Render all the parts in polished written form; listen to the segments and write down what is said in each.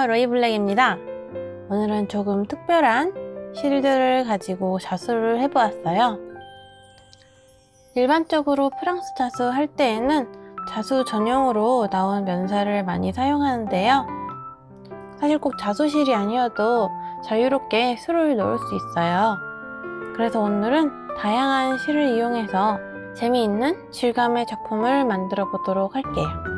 안녕하세요, 로이블랙입니다. 오늘은 조금 특별한 실들을 가지고 자수를 해보았어요. 일반적으로 프랑스 자수 할 때에는 자수 전용으로 나온 면사를 많이 사용하는데요. 사실 꼭 자수실이 아니어도 자유롭게 수를 놓을 수 있어요. 그래서 오늘은 다양한 실을 이용해서 재미있는 실감의 작품을 만들어 보도록 할게요.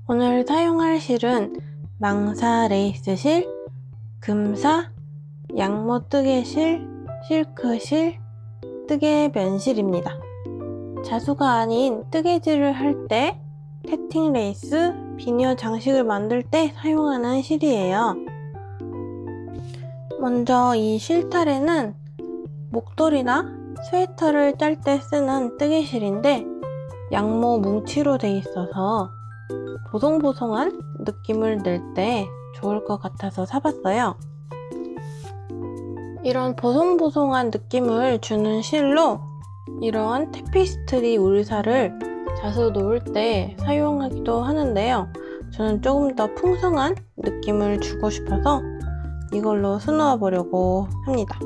오늘 사용할 실은 망사 레이스실, 금사, 양모 뜨개실, 실크실, 뜨개 면실입니다. 자수가 아닌 뜨개질을 할 때 태팅 레이스, 비녀 장식을 만들 때 사용하는 실이에요. 먼저 이 실타래는 목도리나 스웨터를 짤 때 쓰는 뜨개실인데 양모 뭉치로 되어 있어서 보송보송한 느낌을 낼 때 좋을 것 같아서 사봤어요. 이런 보송보송한 느낌을 주는 실로 이런 테피스트리 울사를 자수 놓을 때 사용하기도 하는데요. 저는 조금 더 풍성한 느낌을 주고 싶어서 이걸로 수놓아 보려고 합니다.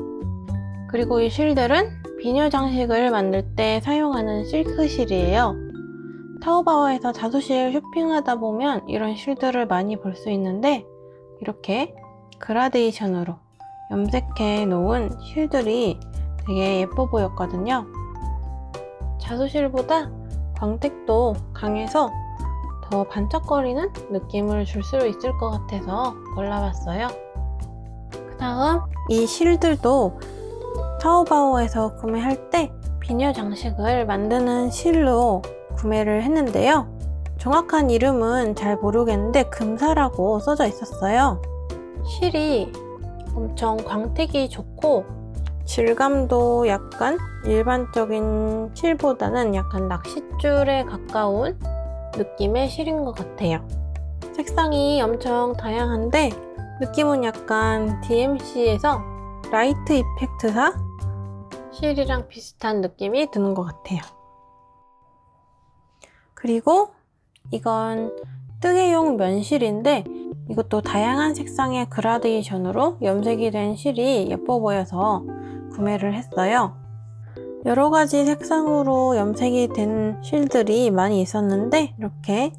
그리고 이 실들은 비녀 장식을 만들 때 사용하는 실크 실이에요. 타오바오에서 자수실 쇼핑하다 보면 이런 실들을 많이 볼 수 있는데 이렇게 그라데이션으로 염색해 놓은 실들이 되게 예뻐 보였거든요. 자수실보다 광택도 강해서 더 반짝거리는 느낌을 줄 수 있을 것 같아서 골라봤어요. 그 다음 이 실들도 타오바오에서 구매할 때 비녀 장식을 만드는 실로 구매를 했는데요. 정확한 이름은 잘 모르겠는데 금사라고 써져 있었어요. 실이 엄청 광택이 좋고 질감도 약간 일반적인 실보다는 약간 낚싯줄에 가까운 느낌의 실인 것 같아요. 색상이 엄청 다양한데 느낌은 약간 DMC에서 라이트 이펙트사 실이랑 비슷한 느낌이 드는 것 같아요. 그리고 이건 뜨개용 면실인데 이것도 다양한 색상의 그라데이션으로 염색이 된 실이 예뻐 보여서 구매를 했어요. 여러가지 색상으로 염색이 된 실들이 많이 있었는데 이렇게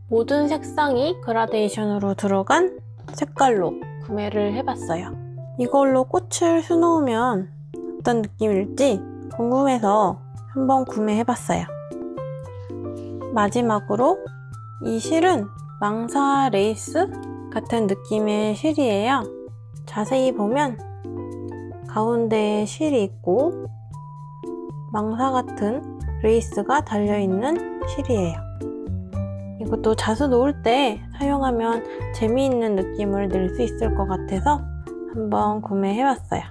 모든 색상이 그라데이션으로 들어간 색깔로 구매를 해봤어요. 이걸로 꽃을 수놓으면 어떤 느낌일지 궁금해서 한번 구매해봤어요. 마지막으로 이 실은 망사 레이스 같은 느낌의 실이에요. 자세히 보면 가운데에 실이 있고 망사 같은 레이스가 달려있는 실이에요. 이것도 자수 놓을 때 사용하면 재미있는 느낌을 낼 수 있을 것 같아서 한번 구매해봤어요.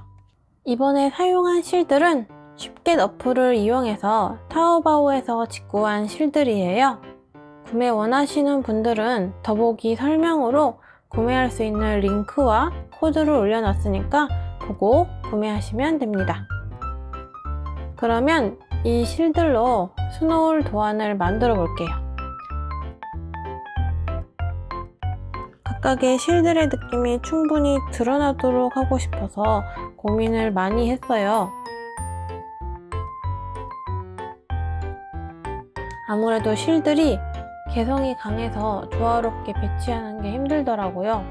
이번에 사용한 실들은 쉽게 어플을 이용해서 타오바오에서 직구한 실들이에요. 구매 원하시는 분들은 더보기 설명으로 구매할 수 있는 링크와 코드를 올려놨으니까 보고 구매하시면 됩니다. 그러면 이 실들로 수놓을 도안을 만들어 볼게요. 각각의 실들의 느낌이 충분히 드러나도록 하고 싶어서 고민을 많이 했어요. 아무래도 실들이 개성이 강해서 조화롭게 배치하는 게 힘들더라고요.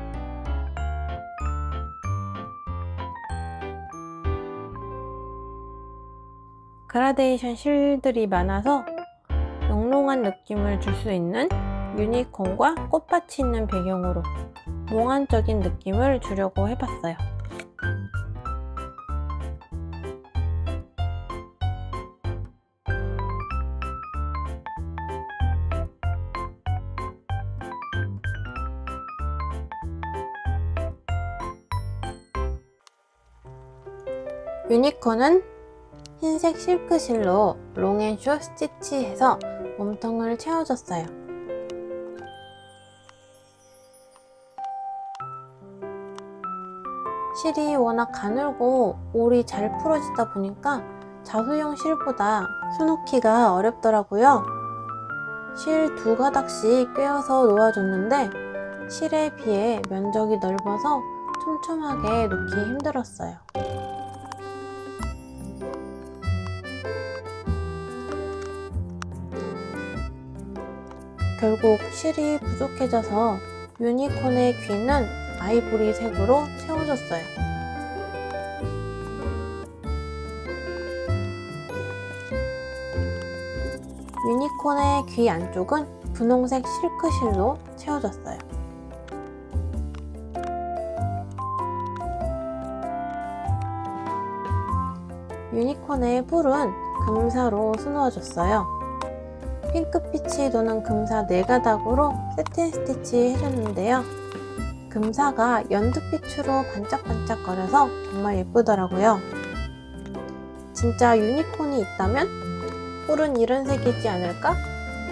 그라데이션 실들이 많아서 영롱한 느낌을 줄 수 있는 유니콘과 꽃밭이 있는 배경으로 몽환적인 느낌을 주려고 해봤어요. 유니콘은 흰색 실크실로 롱앤쇼 스티치해서 몸통을 채워줬어요. 실이 워낙 가늘고 올이 잘 풀어지다 보니까 자수용 실보다 수놓기가 어렵더라고요. 실 2가닥씩 꿰어서 놓아줬는데 실에 비해 면적이 넓어서 촘촘하게 놓기 힘들었어요. 결국 실이 부족해져서 유니콘의 귀는 아이보리 색으로 채워졌어요. 유니콘의 귀 안쪽은 분홍색 실크실로 채워졌어요. 유니콘의 뿔은 금사로 수놓아줬어요. 핑크빛이 도는 금사 4가닥으로 세틴 스티치 해줬는데요. 금사가 연두빛으로 반짝반짝거려서 정말 예쁘더라고요. 진짜 유니콘이 있다면 뿔은 이런 색이지 않을까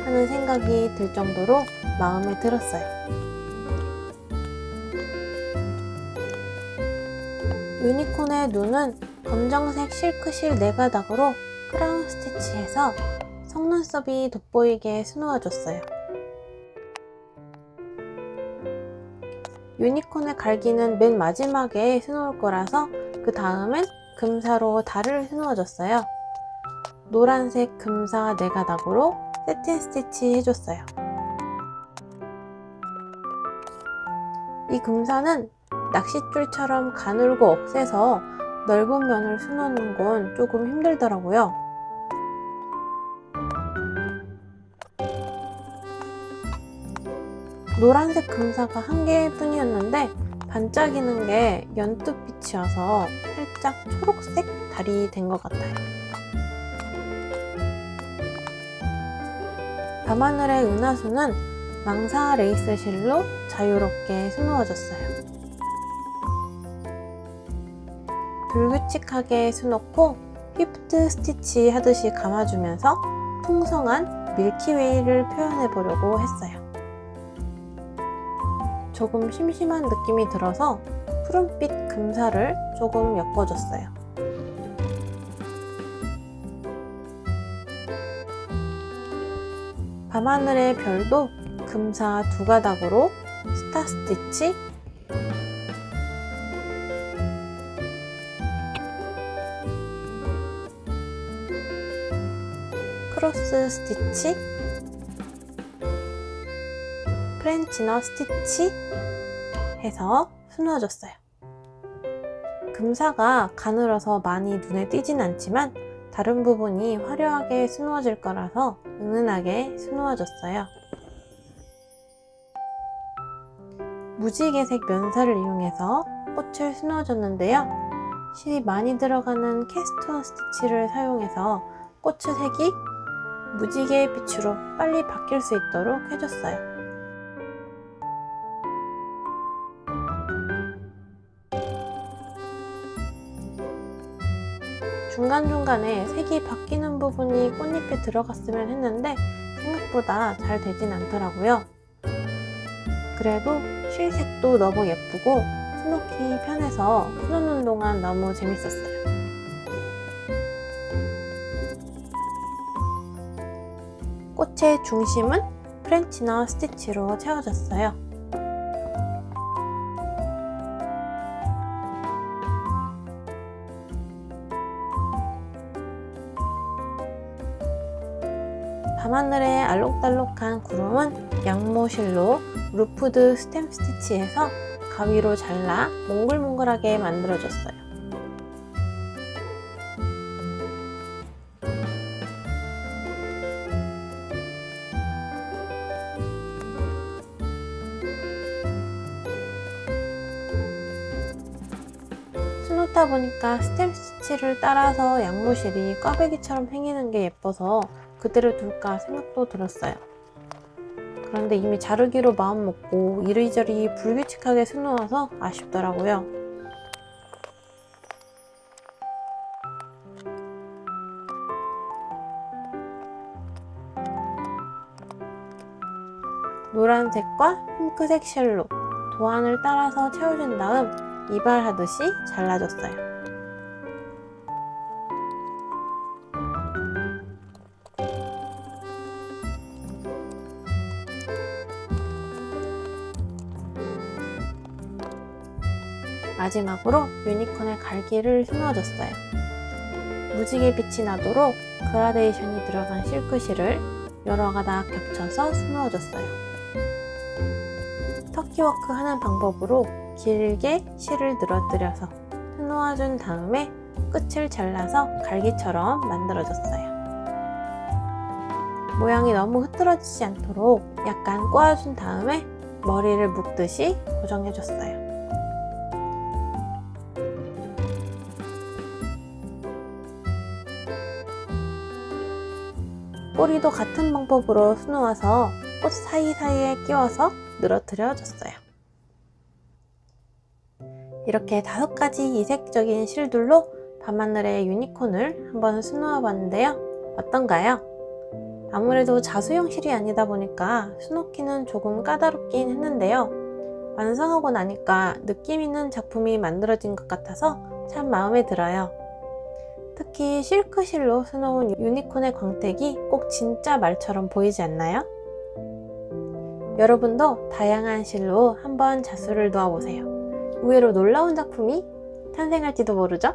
하는 생각이 들 정도로 마음에 들었어요. 유니콘의 눈은 검정색 실크실 4가닥으로 크라운 스티치해서 속눈썹이 돋보이게 수놓아줬어요. 유니콘의 갈기는 맨 마지막에 수놓을 거라서 그 다음엔 금사로 달을 수놓아줬어요. 노란색 금사 4가닥으로 세틴 스티치 해줬어요. 이 금사는 낚싯줄처럼 가늘고 억세서 넓은 면을 수놓는 건 조금 힘들더라고요. 노란색 금사가 1개일 뿐이었는데 반짝이는 게 연두빛이어서 살짝 초록색 달이 된 것 같아요. 밤하늘의 은하수는 망사 레이스 실로 자유롭게 수놓아졌어요. 불규칙하게 수놓고 휘프트 스티치 하듯이 감아주면서 풍성한 밀키웨이를 표현해 보려고 했어요. 조금 심심한 느낌이 들어서 푸른빛 금사를 조금 엮어줬어요. 밤하늘의 별도 금사 2가닥으로 스타 스티치, 크로스 스티치, 프렌치 너 스티치 해서 수놓아줬어요. 금사가 가늘어서 많이 눈에 띄진 않지만 다른 부분이 화려하게 수놓아질 거라서 은은하게 수놓아줬어요. 무지개색 면사를 이용해서 꽃을 수놓아줬는데요. 실이 많이 들어가는 캐스터 스티치를 사용해서 꽃의 색이 무지개 빛으로 빨리 바뀔 수 있도록 해줬어요. 중간중간에 색이 바뀌는 부분이 꽃잎에 들어갔으면 했는데 생각보다 잘 되진 않더라고요. 그래도 실색도 너무 예쁘고 수놓기 편해서 수놓는 동안 너무 재밌었어요. 꽃의 중심은 프렌치 너 스티치로 채워졌어요. 밤하늘의 알록달록한 구름은 양모실로 루프드 스템 스티치해서 가위로 잘라 몽글몽글하게 만들어줬어요. 수놓다 보니까 스템 스티치를 따라서 양모실이 꽈배기처럼 생기는 게 예뻐서 그대로 둘까 생각도 들었어요. 그런데 이미 자르기로 마음먹고 이리저리 불규칙하게 수놓아서 아쉽더라고요. 노란색과 핑크색 실로 도안을 따라서 채워준 다음 이발하듯이 잘라줬어요. 마지막으로 유니콘의 갈기를 수놓아줬어요. 무지개 빛이 나도록 그라데이션이 들어간 실크실을 여러 가닥 겹쳐서 수놓아줬어요. 터키워크 하는 방법으로 길게 실을 늘어뜨려서 수놓아준 다음에 끝을 잘라서 갈기처럼 만들어줬어요. 모양이 너무 흐트러지지 않도록 약간 꼬아준 다음에 머리를 묶듯이 고정해줬어요. 꼬리도 같은 방법으로 수놓아서 꽃 사이사이에 끼워서 늘어뜨려 줬어요. 이렇게 5가지 이색적인 실들로 밤하늘의 유니콘을 한번 수놓아 봤는데요. 어떤가요? 아무래도 자수형 실이 아니다 보니까 수놓기는 조금 까다롭긴 했는데요. 완성하고 나니까 느낌 있는 작품이 만들어진 것 같아서 참 마음에 들어요. 특히 실크실로 수놓은 유니콘의 광택이 꼭 진짜 말처럼 보이지 않나요? 여러분도 다양한 실로 한번 자수를 놓아보세요. 의외로 놀라운 작품이 탄생할지도 모르죠?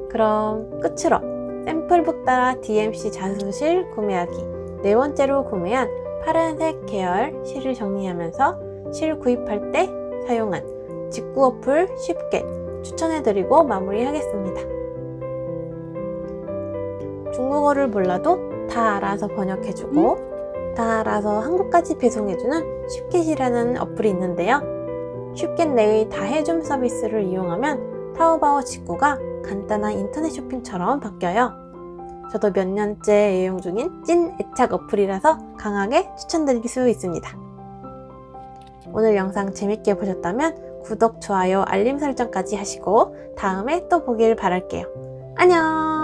그럼 끝으로 샘플북 따라 DMC 자수실 구매하기 4번째로 구매한 파란색 계열 실을 정리하면서 실 구입할 때 사용한 직구 어플 쉽게 추천해드리고 마무리하겠습니다. 중국어를 몰라도 다 알아서 번역해주고 다 알아서 한국까지 배송해주는 쉽게시라는 어플이 있는데요. 쉽게 내의 다 해줌 서비스를 이용하면 타오바오 직구가 간단한 인터넷 쇼핑처럼 바뀌어요. 저도 몇 년째 애용 중인 찐 애착 어플이라서 강하게 추천드릴 수 있습니다. 오늘 영상 재밌게 보셨다면 구독, 좋아요, 알림 설정까지 하시고 다음에 또 보길 바랄게요. 안녕!